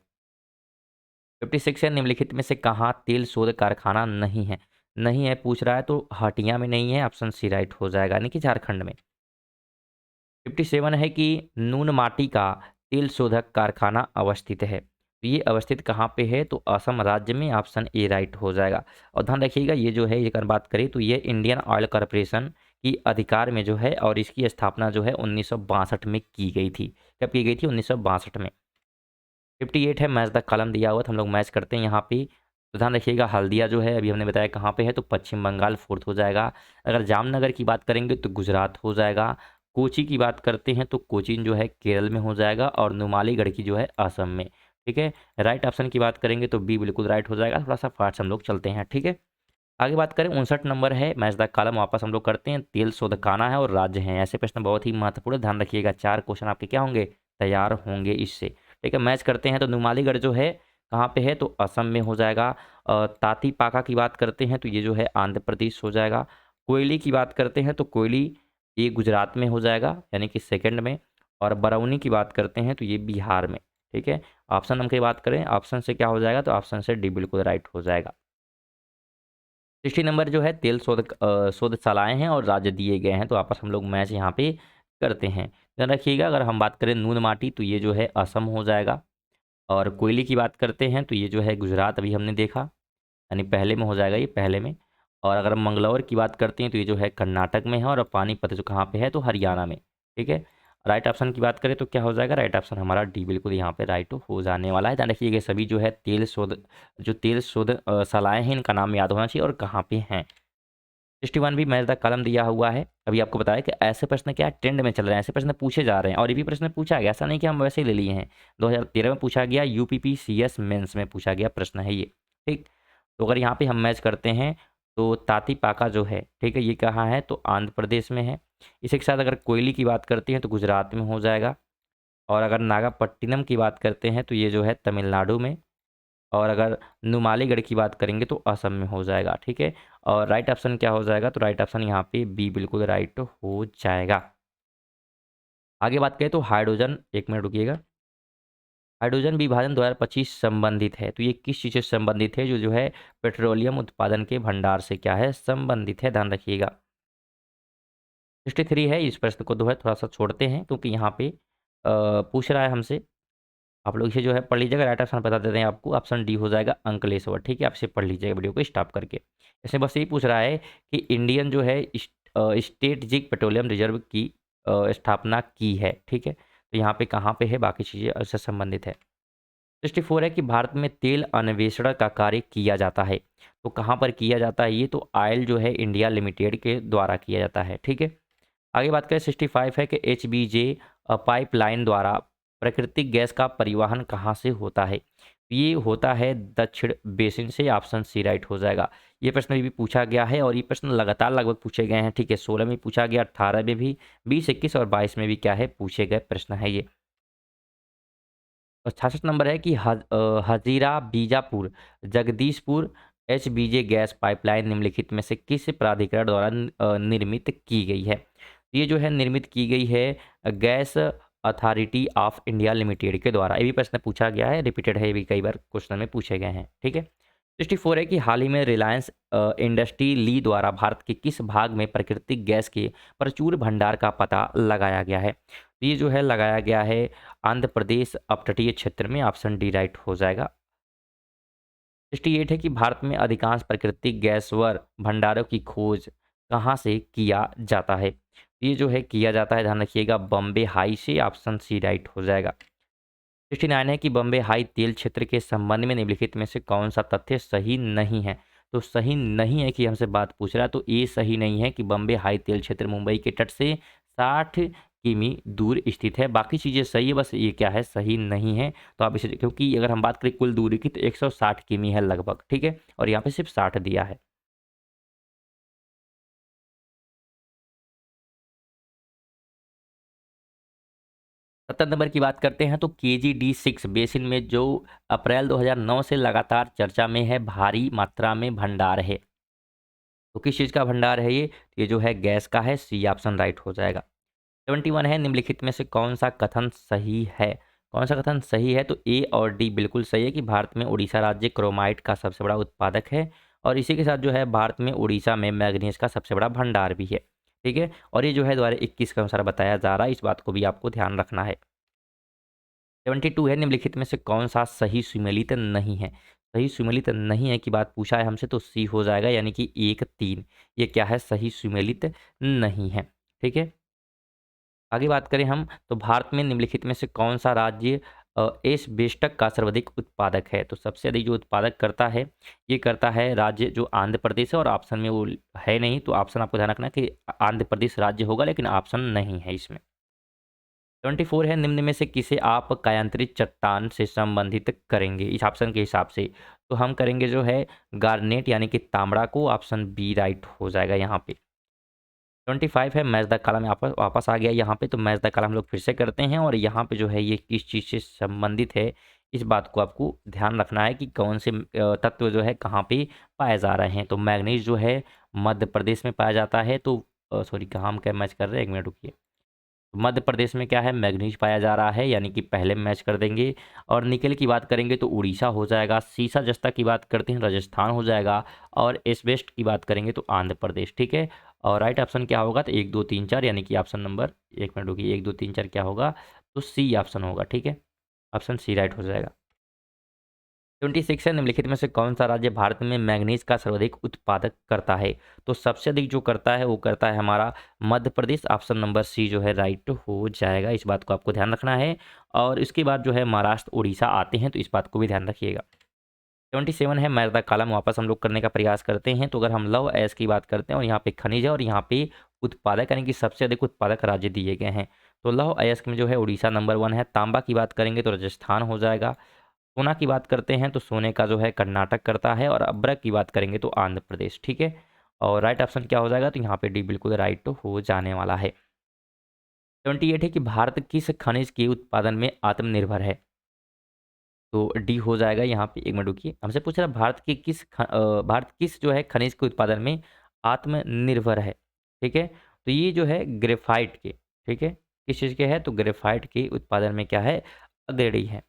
56 है निम्नलिखित में से कहाँ तेल शोध कारखाना नहीं है। नहीं है पूछ रहा है, तो हटिया में नहीं है, ऑप्शन सी राइट हो जाएगा, यानी कि झारखंड में। 57 है कि नून माटी का तेल शोधक कारखाना अवस्थित है, तो ये अवस्थित कहाँ पे है, तो असम राज्य में, ऑप्शन ए राइट हो जाएगा। और ध्यान रखिएगा ये जो है अगर बात करें तो ये इंडियन ऑयल कॉरपोरेशन की अधिकार में जो है, और इसकी स्थापना जो है 1962 में की गई थी। कब की गई थी, 1962 में। 58 है मैच द कॉलम दिया हुआ, तो हम लोग मैच करते हैं यहाँ पे। तो ध्यान रखिएगा हल्दिया जो है अभी हमने बताया कहाँ पे है, तो पश्चिम बंगाल फोर्थ हो जाएगा। अगर जामनगर की बात करेंगे तो गुजरात हो जाएगा। कोची की बात करते हैं तो कोचीन जो है केरल में हो जाएगा। और नुमालीगढ़ की जो है असम में, ठीक है। राइट ऑप्शन की बात करेंगे तो बी बिल्कुल राइट हो जाएगा। थोड़ा सा फास्ट हम लोग चलते हैं, ठीक है। आगे बात करें 59 नंबर है मैच द कॉलम, वापस हम लोग करते हैं। तेल शोधखाना है और राज्य हैं, ऐसे प्रश्न बहुत ही महत्वपूर्ण, ध्यान रखिएगा। 4 क्वेश्चन आपके क्या होंगे, तैयार होंगे इससे। ठीक है, मैच करते हैं तो नुमालीगढ़ जो है कहाँ पे है, तो असम में हो जाएगा। ताती पाका की बात करते हैं तो ये जो है आंध्र प्रदेश हो जाएगा। कोयली की बात करते हैं तो कोयली ये गुजरात में हो जाएगा यानी कि सेकंड में। और बरौनी की बात करते हैं तो ये बिहार में। ठीक है, ऑप्शन नंबर की बात करें, ऑप्शन से क्या हो जाएगा, तो ऑप्शन से डी बिल्कुल राइट हो जाएगा। 60 नंबर जो है तेल शोधशालाएं हैं और राज्य दिए गए हैं, तो आपस हम लोग मैच यहाँ पे करते हैं। ध्यान रखिएगा, अगर हम बात करें नून माटी तो ये जो है असम हो जाएगा। और कोयले की बात करते हैं तो ये जो है गुजरात, अभी हमने देखा, यानी पहले में हो जाएगा ये, पहले में। और अगर हम मंगलौर की बात करते हैं तो ये जो है कर्नाटक में है। और पानीपत जो कहाँ पे है, तो हरियाणा में। ठीक है, राइट ऑप्शन की बात करें तो क्या हो जाएगा, राइट ऑप्शन हमारा डी बिल्कुल यहाँ पे राइट हो जाने वाला है। ध्यान रखिएगा सभी जो है तेल शोध शालाएं हैं, इनका नाम याद होना चाहिए और कहाँ पे हैं। 61 भी मैच द कलम दिया हुआ है। अभी आपको बताया कि ऐसे प्रश्न क्या ट्रेंड में चल रहे हैं, ऐसे प्रश्न पूछे जा रहे हैं और ये भी प्रश्न पूछा गया, ऐसा नहीं कि हम वैसे ही ले लिए हैं। 2013 में पूछा गया, यूपीपीसीएस मेंस में पूछा गया प्रश्न है ये। ठीक, तो अगर यहाँ पे हम मैच करते हैं तो ताती पाका जो है, ठीक है, ये कहाँ है, तो आंध्र प्रदेश में है। इसी के साथ अगर कोयली की बात करते हैं तो गुजरात में हो जाएगा। और अगर नागापट्टिनम की बात करते हैं तो ये जो है तमिलनाडु में। और अगर नुमालीगढ़ की बात करेंगे तो असम में हो जाएगा। ठीक है, और राइट ऑप्शन क्या हो जाएगा, तो राइट ऑप्शन यहाँ पे बी बिल्कुल राइट हो जाएगा। आगे बात करें तो हाइड्रोजन, एक मिनट रुकिएगा। हाइड्रोजन विभाजन 2025 संबंधित है, तो ये किस चीज़ से संबंधित है, जो है पेट्रोलियम उत्पादन के भंडार से क्या है, संबंधित है। ध्यान रखिएगा। 63 है, इस प्रश्न को जो है थोड़ा सा छोड़ते हैं क्योंकि यहाँ पे पूछ रहा है हमसे। आप लोग इसे जो है पढ़ लीजिएगा, राइट ऑप्शन बता देते हैं आपको, ऑप्शन डी हो जाएगा अंकलेश्वर। ठीक है, आप इसे पढ़ लीजिएगा वीडियो को स्टॉप करके। इसमें बस यही पूछ रहा है कि इंडियन जो है स्ट्रेटेजिक पेट्रोलियम रिजर्व की स्थापना की है। ठीक है, तो यहाँ पे कहाँ पे है, बाकी चीज़ें उससे संबंधित है। 64 है कि भारत में तेल अन्वेषण का कार्य किया जाता है, तो कहाँ पर किया जाता है ये, तो आयल जो है इंडिया लिमिटेड के द्वारा किया जाता है। ठीक है, आगे बात करें 65 है कि एचबीजे पाइपलाइन द्वारा प्राकृतिक गैस का परिवहन कहाँ से होता है, ये होता है दक्षिण बेसिन से। ऑप्शन सी राइट हो जाएगा। ये प्रश्न भी पूछा गया है और ये प्रश्न लगातार लगभग पूछे गए हैं। ठीक है, 16 में पूछा गया, 18 में भी, 20, 21 और 22 में भी क्या है, पूछे गए प्रश्न है ये। और 66 नंबर है कि हजीरा बीजापुर जगदीशपुर एचबीजे गैस पाइपलाइन निम्नलिखित में से किस प्राधिकरण द्वारा निर्मित की गई है। ये जो है निर्मित की गई है gas authority of India limited के द्वारा। ये भी प्रश्न पूछा गया है, रिपीटेड है, ये भी कई बार क्वेश्चन में पूछे गए हैं। ठीक है, 64 है कि हाल ही में रिलायंस इंडस्ट्री ली द्वारा भारत के किस भाग में प्राकृतिक गैस के प्रचुर भंडार का पता लगाया गया है। तो ये जो है लगाया गया है आंध्र प्रदेश अपतटीय क्षेत्र में। ऑप्शन डी राइट हो जाएगा। 68 है कि भारत में अधिकांश प्राकृतिक गैसवर भंडारों की खोज कहाँ से किया जाता है। ये जो है किया जाता है, ध्यान रखिएगा, बॉम्बे हाई से। ऑप्शन सी राइट हो जाएगा। 69 है कि बॉम्बे हाई तेल क्षेत्र के संबंध में निम्नलिखित में से कौन सा तथ्य सही नहीं है। तो सही नहीं है कि हमसे बात पूछ रहा है, तो ये सही नहीं है कि बॉम्बे हाई तेल क्षेत्र मुंबई के तट से 60 किमी दूर स्थित है। बाकी चीज़ें सही है, बस ये क्या है, सही नहीं है। तो आप इसे, क्योंकि अगर हम बात करें कुल दूरी की तो 160 किमी है लगभग। ठीक है, और यहाँ पे सिर्फ 60 दिया है। 70 नंबर की बात करते हैं तो KG-D6 बेसिन में जो अप्रैल 2009 से लगातार चर्चा में है, भारी मात्रा में भंडार है, तो किस चीज़ का भंडार है ये जो है गैस का है। सी ऑप्शन राइट हो जाएगा। 71 है निम्नलिखित में से कौन सा कथन सही है। कौन सा कथन सही है, तो ए और डी बिल्कुल सही है कि भारत में उड़ीसा राज्य क्रोमाइट का सबसे बड़ा उत्पादक है। और इसी के साथ जो है भारत में उड़ीसा में मैग्नीज का सबसे बड़ा भंडार भी है। ठीक है, और ये जो है 2021 के अनुसार बताया जा रहा है, इस बात को भी आपको ध्यान रखना है। 72 है निम्नलिखित में से कौन सा सही सुमेलित नहीं है। सही सुमेलित नहीं है की बात पूछा है हमसे, तो सी हो जाएगा, यानी कि 1, 3 ये क्या है, सही सुमेलित नहीं है। ठीक है, आगे बात करें हम तो भारत में निम्नलिखित में से कौन सा राज्य एस्बेस्टस का सर्वाधिक उत्पादक है। तो सबसे अधिक जो उत्पादक करता है, ये करता है राज्य जो आंध्र प्रदेश है। और ऑप्शन में वो है नहीं, तो ऑप्शन आपको ध्यान रखना कि आंध्र प्रदेश राज्य होगा, लेकिन ऑप्शन नहीं है इसमें। 24 है, निम्न में से किसे आप कायांतरित चट्टान से संबंधित करेंगे इस ऑप्शन के हिसाब से? तो हम करेंगे जो है गार्नेट यानी कि तांबड़ा को, ऑप्शन बी राइट हो जाएगा यहाँ पे। 25 है, मैच द कॉलम वापस वापस आ गया यहाँ पे, तो मैच द कॉलम हम लोग फिर से करते हैं और यहाँ पे जो है ये किस चीज़ से संबंधित है, इस बात को आपको ध्यान रखना है कि कौन से तत्व जो है कहाँ पे पाए जा रहे हैं। तो मैग्नीज जो है मध्य प्रदेश में पाया जाता है, तो सॉरी कहाँ हम क्या मैच कर रहे हैं, एक मिनट रुकिए। मध्य प्रदेश में क्या है, मैग्नीज पाया जा रहा है, यानी कि पहले मैच कर देंगे। और निकेल की बात करेंगे तो उड़ीसा हो जाएगा, सीसा जस्ता की बात करते हैं राजस्थान हो जाएगा, और एस्बेस्ट की बात करेंगे तो आंध्र प्रदेश। ठीक है, और राइट ऑप्शन क्या होगा, तो 1 2 3 4 यानी कि ऑप्शन नंबर, एक मिनट रुकिए, 1 2 3 4 क्या होगा, तो सी ऑप्शन होगा। ठीक है, ऑप्शन सी राइट हो जाएगा। 26 है, निम्नलिखित में से कौन सा राज्य भारत में मैंगनीज का सर्वाधिक उत्पादक करता है? तो सबसे अधिक जो करता है वो करता है हमारा Madhya Pradesh, option number C जो है राइट हो जाएगा। इस बात को आपको ध्यान रखना है। और इसके बाद जो है महाराष्ट्र उड़ीसा आते हैं, तो इस बात को भी ध्यान रखिएगा। 27 है, मैच द कॉलम वापस हम लोग करने का प्रयास करते हैं। तो अगर हम लव एस की बात करते हैं और यहाँ पे खनिज है और यहाँ पे उत्पादक यानी कि सबसे अधिक उत्पादक राज्य दिए गए हैं, तो लव अयस्क में जो है उड़ीसा नंबर 1 है। तांबा की बात करेंगे तो राजस्थान हो जाएगा। सोना की बात करते हैं तो सोने का जो है कर्नाटक करता है, और अब्रक की बात करेंगे तो आंध्र प्रदेश। ठीक है, और राइट ऑप्शन क्या हो जाएगा, तो यहाँ पे डी बिल्कुल राइट हो जाने वाला है। 28 है कि भारत किस खनिज के उत्पादन में आत्मनिर्भर है? तो डी हो जाएगा यहाँ पे। एक मिनट रुकिए, हमसे पूछ रहा है भारत किस जो है खनिज के उत्पादन में आत्मनिर्भर है। ठीक है, तो ये जो है ग्रेफाइट के, ठीक है, किस चीज़ के है, तो ग्रेफाइट के उत्पादन में क्या है, अग्रणी है।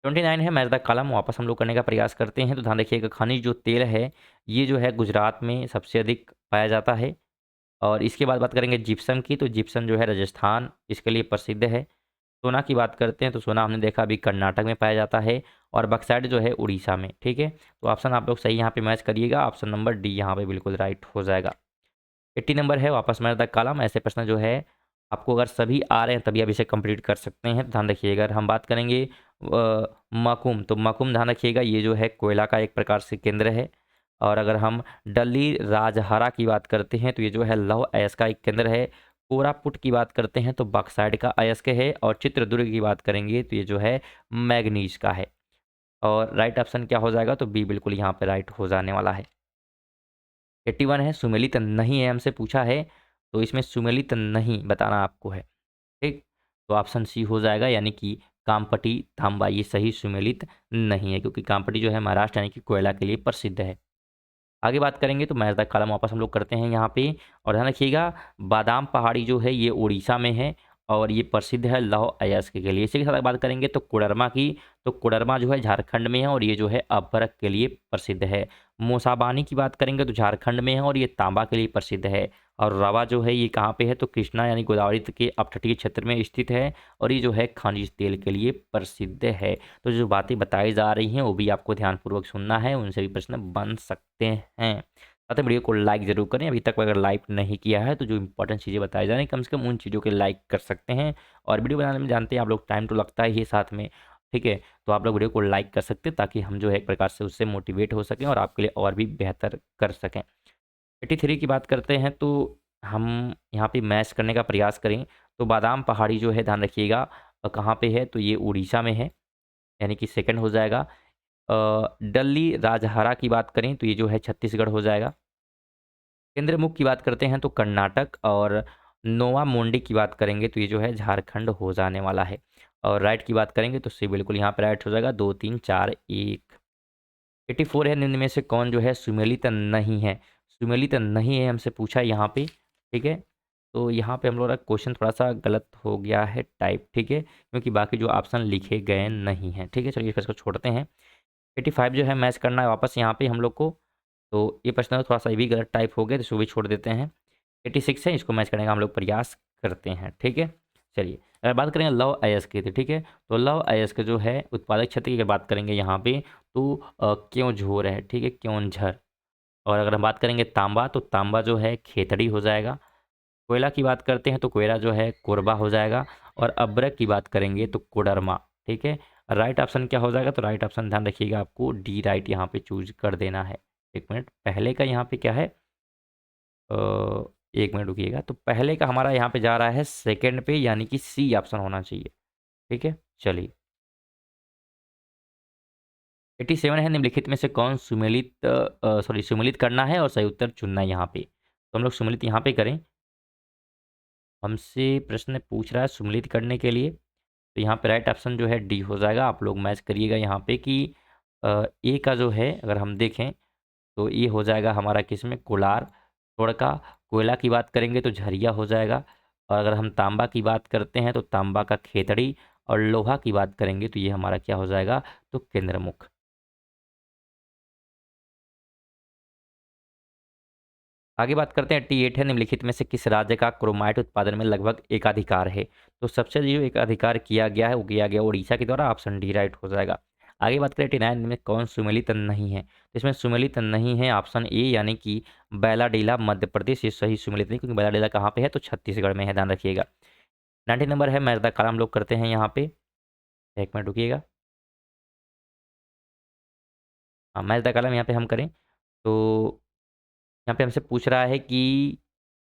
29 है, मैच द कॉलम वापस हम लोग करने का प्रयास करते हैं। तो ध्यान रखिएगा, खनिज जो तेल है ये जो है गुजरात में सबसे अधिक पाया जाता है। और इसके बाद बात करेंगे जिप्सम की, तो जिप्सम जो है राजस्थान इसके लिए प्रसिद्ध है। सोना की बात करते हैं तो सोना हमने देखा अभी कर्नाटक में पाया जाता है, और बक्साइड जो है उड़ीसा में। ठीक है, तो ऑप्शन आप लोग सही यहाँ पे मैच करिएगा, ऑप्शन नंबर डी यहाँ पे बिल्कुल राइट हो जाएगा। 80 नंबर है, वापस मैच द कॉलम। ऐसे प्रश्न जो है आपको अगर सभी आ रहे हैं तभी आप इसे कंप्लीट कर सकते हैं। तो ध्यान रखिएगा, अगर हम बात करेंगे मकुम, तो मकुम ध्यान रखिएगा ये जो है कोयला का एक प्रकार से केंद्र है। और अगर हम डल्ली राजहरा की बात करते हैं तो ये जो है लौह अयस्क का एक केंद्र है। कोरापुट की बात करते हैं तो बक्साइड का अयस्क है। और चित्रदुर्ग की बात करेंगे तो ये जो है मैग्नीज का है। और राइट ऑप्शन क्या हो जाएगा, तो बी बिल्कुल यहाँ पे राइट हो जाने वाला है। 81 है, सुमेलित नहीं है, हमसे पूछा है, तो इसमें सुमेलित नहीं बताना आपको है। ठीक, तो ऑप्शन सी हो जाएगा, यानी कि कामपटी तांबा ये सही सुमेलित नहीं है, क्योंकि कामपटी जो है महाराष्ट्र यानी कि कोयला के लिए प्रसिद्ध है। आगे बात करेंगे तो मैच द कॉलम वापस हम लोग करते हैं यहाँ पे। और ध्यान रखिएगा, बादाम पहाड़ी जो है ये उड़ीसा में है, और ये प्रसिद्ध है लौह अयस्क के लिए। इसी के साथ बात करेंगे तो कोडरमा की, तो कोडरमा जो है झारखंड में है, और ये जो है अभ्रक के लिए प्रसिद्ध है। मोसाबानी की बात करेंगे तो झारखंड में है, और ये तांबा के लिए प्रसिद्ध है। और रवा जो है ये कहाँ पे है, तो कृष्णा यानी गोदावरी के अपतटीय क्षेत्र में स्थित है, और ये जो है खनिज तेल के लिए प्रसिद्ध है। तो जो बातें बताई जा रही हैं वो भी आपको ध्यानपूर्वक सुनना है, उनसे भी प्रश्न बन सकते हैं। साथ ही वीडियो को लाइक जरूर करें, अभी तक अगर लाइक नहीं किया है तो जो इंपॉर्टेंट चीज़ें बताई जा रही हैं कम से कम उन चीज़ों के लाइक कर सकते हैं। और वीडियो बनाने में जानते हैं आप लोग टाइम तो लगता ही है साथ में, ठीक है, तो आप लोग वीडियो को लाइक कर सकते हैं ताकि हम जो है एक प्रकार से उससे मोटिवेट हो सकें और आपके लिए और भी बेहतर कर सकें। 83 की बात करते हैं तो हम यहाँ पे मैच करने का प्रयास करें तो बादाम पहाड़ी जो है ध्यान रखिएगा कहाँ पे है, तो ये उड़ीसा में है, यानी कि सेकंड हो जाएगा। डल्ली राजहरा की बात करें तो ये जो है छत्तीसगढ़ हो जाएगा। केंद्रमुख की बात करते हैं तो कर्नाटक, और नोवा मोंडी की बात करेंगे तो ये जो है झारखंड हो जाने वाला है। और राइट की बात करेंगे तो सी बिल्कुल यहाँ पे राइट हो जाएगा, 2 3 4 1। 84 है, निम्न में से कौन जो है सुमेलित नहीं है? सुमेलित नहीं है हमसे पूछा यहाँ पे, ठीक है, तो यहाँ पे हम लोग का क्वेश्चन थोड़ा सा गलत हो गया है टाइप, ठीक है, क्योंकि बाकी जो ऑप्शन लिखे गए नहीं हैं। ठीक है, चलिए फिर इसको छोड़ते हैं। 85 जो है मैच करना है वापस यहाँ पे हम लोग को, तो ये प्रश्न थोड़ा सा ये भी गलत टाइप हो गया तो इसको भी छोड़ देते हैं। 86 है, इसको मैच करने का हम लोग प्रयास करते हैं। ठीक है, चलिए अगर बात करेंगे लव अयस्क की, तो ठीक है, तो लव अयस्क जो है उत्पादक क्षेत्र की अगर बात करेंगे यहाँ पे तो क्यों झोर है, ठीक है, क्यों झर। और अगर हम बात करेंगे तांबा, तो तांबा जो है खेतड़ी हो जाएगा। कोयला की बात करते हैं तो कोयला जो है कोरबा हो जाएगा। और अब्रक की बात करेंगे तो कोडरमा। ठीक है, राइट ऑप्शन क्या हो जाएगा, तो राइट ऑप्शन ध्यान रखिएगा आपको डी राइट यहाँ पे चूज कर देना है। एक मिनट, पहले का यहाँ पे क्या है, एक मिनट रुकिएगा। तो पहले का हमारा यहाँ पे जा रहा है सेकंड पे, यानी कि सी ऑप्शन होना चाहिए। ठीक है, चलिए। 87 है, निम्नलिखित में से कौन सुमेलित करना है और सही उत्तर चुनना है यहाँ पे। तो हम लोग सुमेलित यहाँ पे करें। हमसे प्रश्न पूछ रहा है सुमेलित करने के लिए, तो यहाँ पे राइट ऑप्शन जो है डी हो जाएगा। आप लोग मैच करिएगा यहाँ पे कि ए का जो है अगर हम देखें तो ये हो जाएगा हमारा किसमें, कोलार, का। कोयला की बात करेंगे तो झरिया हो जाएगा। और अगर हम तांबा की बात करते हैं तो तांबा का खेतड़ी। और लोहा की बात करेंगे तो ये हमारा क्या हो जाएगा, तो केंद्रमुख। आगे बात करते हैं 88 है, निम्नलिखित में से किस राज्य का क्रोमाइट उत्पादन में लगभग एकाधिकार है। तो सबसे जो एकाधिकार किया गया है वो किया गया उड़ीसा के द्वारा। ऑप्शन डी राइट हो जाएगा। आगे बात करें 89 में कौन सुमेलित नहीं है। तो इसमें सुमेलित नहीं है ऑप्शन ए, यानी कि बैलाडीला मध्य प्रदेश। ये सही सुमेलित नहीं, क्योंकि बैलाडीला कहाँ पे है, तो छत्तीसगढ़ में है, ध्यान रखिएगा। 90 नंबर है, मैच द कॉलम हम लोग करते हैं यहाँ पे। एक मिनट रुकिएगा। हाँ, मैच द कॉलम यहाँ पे हम करें तो यहाँ पे हमसे पूछ रहा है कि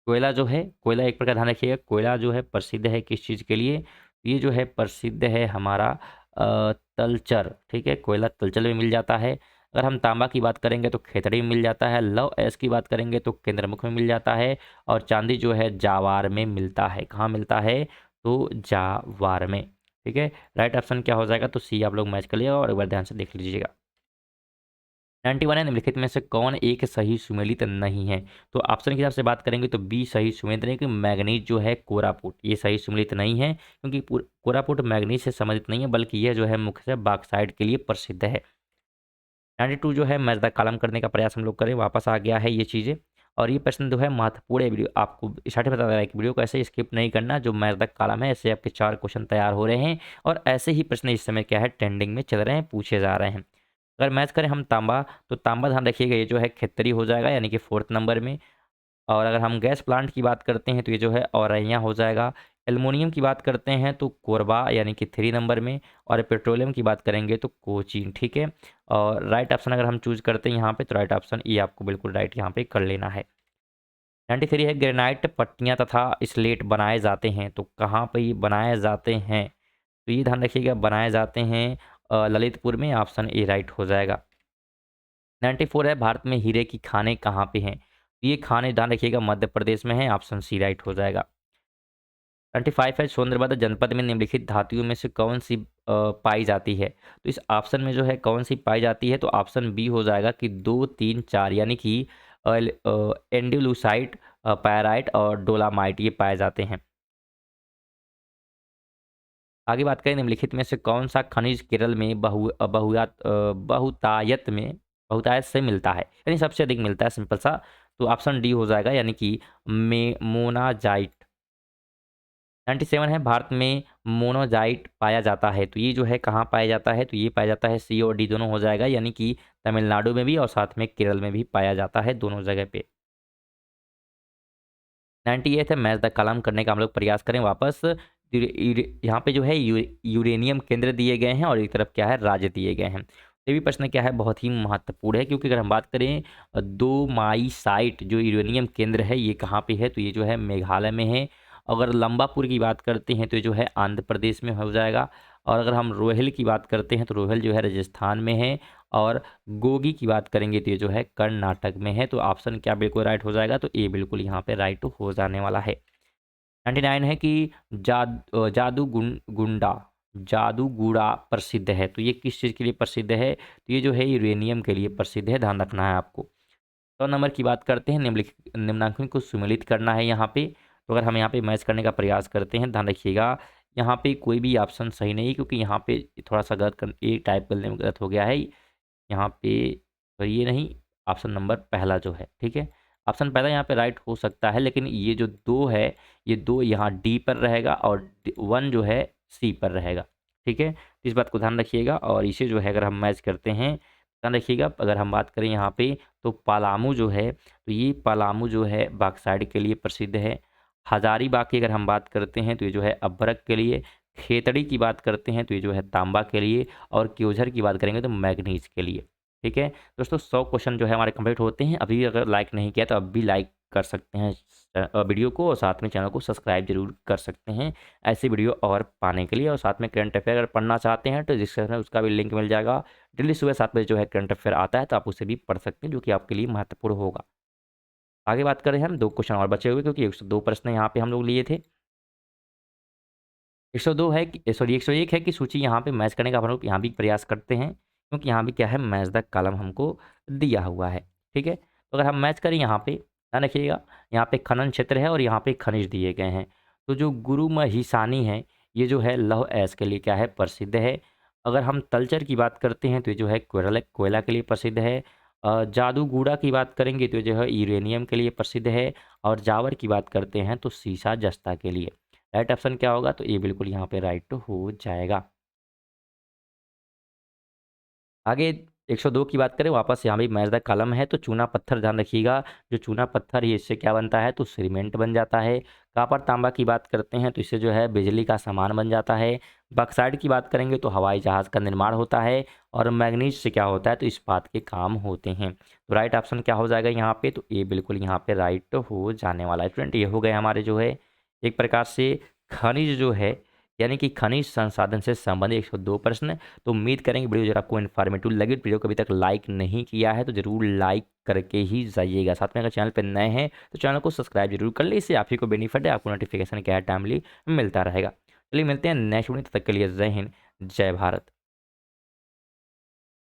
कोयला जो है, कोयला एक प्रकार ध्यान रखिएगा, कोयला जो है प्रसिद्ध है किस चीज़ के लिए। ये जो है प्रसिद्ध है हमारा तलचर। ठीक है, कोयला तलचर में मिल जाता है। अगर हम तांबा की बात करेंगे तो खेतड़ी में मिल जाता है। लव एस की बात करेंगे तो केंद्रमुख में मिल जाता है। और चांदी जो है जावार में मिलता है। कहाँ मिलता है, तो जावार में। ठीक है, राइट ऑप्शन क्या हो जाएगा, तो सी आप लोग मैच कर लिएगा और एक बार ध्यान से देख लीजिएगा। 91 है, निम्नलिखित में से कौन एक सही सुमेलित नहीं है। तो ऑप्शन के हिसाब से बात करेंगे तो बी सही सुमेलित नहीं, क्योंकि मैग्नीज जो है कोरापुट, ये सही सुमेलित नहीं है, क्योंकि कोरापुट मैग्नीज से संबंधित नहीं है, बल्कि यह जो है मुख्य बॉक्साइट के लिए प्रसिद्ध है। 92 जो है मैच द कॉलम करने का प्रयास हम लोग करें, वापस आ गया है ये चीज़ें। और ये प्रश्न जो है महत्वपूर्ण है, वीडियो आपको स्टार्टिंग बता रहा है कि वीडियो को ऐसे स्किप नहीं करना। जो मैच द कॉलम है, ऐसे आपके 4 क्वेश्चन तैयार हो रहे हैं और ऐसे ही प्रश्न इस समय क्या है, ट्रेंडिंग में चल रहे हैं, पूछे जा रहे हैं। अगर मैच करें हम तांबा, तो तांबा ध्यान रखिएगा ये जो है खेतरी हो जाएगा, यानी कि 4th नंबर में। और अगर हम गैस प्लांट की बात करते हैं तो ये जो है औरैया हो जाएगा। एल्युमिनियम की बात करते हैं तो कोरबा, यानी कि 3 नंबर में। और पेट्रोलियम की बात करेंगे तो कोचीन। ठीक है, और राइट ऑप्शन अगर हम चूज करते हैं यहाँ पे, तो राइट ऑप्शन ये आपको बिल्कुल राइट यहाँ पे कर लेना है। 93 है, ग्रेनाइट पट्टियाँ तथा स्लेट बनाए जाते हैं, तो कहाँ पे ये बनाए जाते हैं, तो ये ध्यान रखिएगा बनाए जाते हैं ललितपुर में। ऑप्शन ए राइट हो जाएगा। 94 है, भारत में हीरे की खानें कहाँ पे हैं। तो ये खाने ध्यान रखिएगा मध्य प्रदेश में है। ऑप्शन सी राइट हो जाएगा। 95 है, सोनभद्र जनपद में निम्नलिखित धातुओं में से कौन सी पाई जाती है। तो इस ऑप्शन में जो है कौन सी पाई जाती है, तो ऑप्शन बी हो जाएगा कि 2, 3, 4, यानी कि एंडुलूसाइट, पैराइट और डोलामाइट ये पाए जाते हैं। आगे बात करें, निम्नलिखित में से कौन सा खनिज केरल में बहुतायत से मिलता है, यानी सबसे अधिक मिलता है, सिंपल सा। तो ऑप्शन डी हो जाएगा, यानी कि मोनाजाइट। 97 है, भारत में मोनोजाइट पाया जाता है, तो ये जो है कहाँ पाया जाता है, तो ये पाया जाता है सी और डी दोनों हो जाएगा, यानी कि तमिलनाडु में भी और साथ में केरल में भी पाया जाता है, दोनों जगह पे। 98 है, मैच द कॉलम करने का हम लोग प्रयास करें वापस। यहाँ पे जो है यूरेनियम केंद्र दिए गए हैं और एक तरफ क्या है, राज्य दिए गए हैं। ये भी प्रश्न क्या है, बहुत ही महत्वपूर्ण है, क्योंकि अगर हम बात करें दो माई साइट जो यूरेनियम केंद्र है ये कहाँ पे है, तो ये जो है मेघालय में है। अगर लंबापुर की बात करते हैं तो ये जो है आंध्र प्रदेश में हो जाएगा। और अगर हम रोहल की बात करते हैं तो रोहल जो है राजस्थान में है। और गोगी की बात करेंगे तो ये जो है कर्नाटक में है। तो ऑप्शन क्या बिल्कुल राइट हो जाएगा, तो ए बिल्कुल यहाँ पे राइट हो जाने वाला है। 99 है कि जादूगुड़ा प्रसिद्ध है, तो ये किस चीज़ के लिए प्रसिद्ध है, तो ये जो है यूरेनियम के लिए प्रसिद्ध है, ध्यान रखना है आपको। 100 नंबर की बात करते हैं, निम्नांकन को सुमेलित करना है यहाँ पे। तो अगर हम यहाँ पे मैच करने का प्रयास करते हैं, ध्यान रखिएगा यहाँ पे कोई भी ऑप्शन सही नहीं, क्योंकि यहाँ पे थोड़ा सा एक टाइप करने में गलत हो गया है यहाँ पे। तो ये नहीं, ऑप्शन नंबर पहला जो है, ठीक है, ऑप्शन पहला यहाँ पे राइट हो सकता है, लेकिन ये जो 2 है, ये 2 यहाँ डी पर रहेगा और 1 जो है सी पर रहेगा। ठीक है, तो इस बात को ध्यान रखिएगा। और इसे जो है अगर हम मैच करते हैं, ध्यान रखिएगा, अगर हम बात करें यहाँ पे तो पलामू जो है, तो ये पलामू जो है बॉक्साइट के लिए प्रसिद्ध है। हजारीबाग की अगर हम बात करते हैं तो ये जो है अभ्रक के लिए। खेतड़ी की बात करते हैं तो ये जो है तांबा के लिए। और क्योझर की बात करेंगे तो मैग्नीज के लिए। ठीक है दोस्तों, 100 क्वेश्चन जो है हमारे कंप्लीट होते हैं। अभी अगर लाइक नहीं किया तो अब भी लाइक कर सकते हैं वीडियो को, और साथ में चैनल को सब्सक्राइब जरूर कर सकते हैं ऐसे वीडियो और पाने के लिए। और साथ में करंट अफेयर अगर पढ़ना चाहते हैं तो डिस्क्रिप्शन में उसका भी लिंक मिल जाएगा। डेली सुबह 7 बजे जो है करंट अफेयर आता है, तो आप उसे भी पढ़ सकते हैं, जो कि आपके लिए महत्वपूर्ण होगा। आगे बात करें हम, 2 क्वेश्चन और बचे हुए, क्योंकि 102 प्रश्न यहाँ पे हम लोग लिए थे। 102 है कि सॉरी 101 है कि सूची यहाँ पे मैच करने का हम लोग यहाँ भी प्रयास करते हैं, क्योंकि यहाँ भी क्या है, मैच द कॉलम हमको दिया हुआ है। ठीक है, तो अगर हम मैच करें यहाँ पे, ध्यान रखिएगा, यहाँ पे खनन क्षेत्र है और यहाँ पे खनिज दिए गए हैं। तो जो गुरु महिसानी है, ये जो है लौह अयस्क के लिए क्या है, प्रसिद्ध है। अगर हम तलचर की बात करते हैं तो ये जो है कोयला कोयला के लिए प्रसिद्ध है। जादूगूड़ा की बात करेंगे तो ये जो है यूरेनियम के लिए प्रसिद्ध है। और जावर की बात करते हैं तो सीसा जस्ता के लिए। राइट ऑप्शन क्या होगा, तो ये बिल्कुल यहाँ पे राइट हो जाएगा। आगे 102 की बात करें, वापस यहाँ भी मैच द कॉलम है, तो चूना पत्थर ध्यान रखिएगा, जो चूना पत्थर है इससे क्या बनता है, तो सीमेंट बन जाता है। कापर तांबा की बात करते हैं तो इससे जो है बिजली का सामान बन जाता है। बक्साइड की बात करेंगे तो हवाई जहाज़ का निर्माण होता है। और मैग्नीज से क्या होता है, तो इस्पात के काम होते हैं। तो राइट ऑप्शन क्या हो जाएगा यहाँ पे, तो ये बिल्कुल यहाँ पे राइट हो जाने वाला है। स्टूडेंट, ये हो गए हमारे जो है एक प्रकार से खनिज जो है, यानी कि खनिज संसाधन से संबंधित 102 प्रश्न। तो उम्मीद करेंगे वीडियो जरा आपको इन्फॉर्मेटिव लगे। वीडियो को अभी तक लाइक नहीं किया है तो जरूर लाइक करके ही जाइएगा। साथ में अगर चैनल पर नए हैं तो चैनल को सब्सक्राइब जरूर कर ले, इससे आप ही को बेनिफिट है, आपको नोटिफिकेशन क्या है टाइमली मिलता रहेगा। चलिए मिलते हैं नेक्स्ट वीडियो, तब तक के लिए जय हिंद, जय भारत।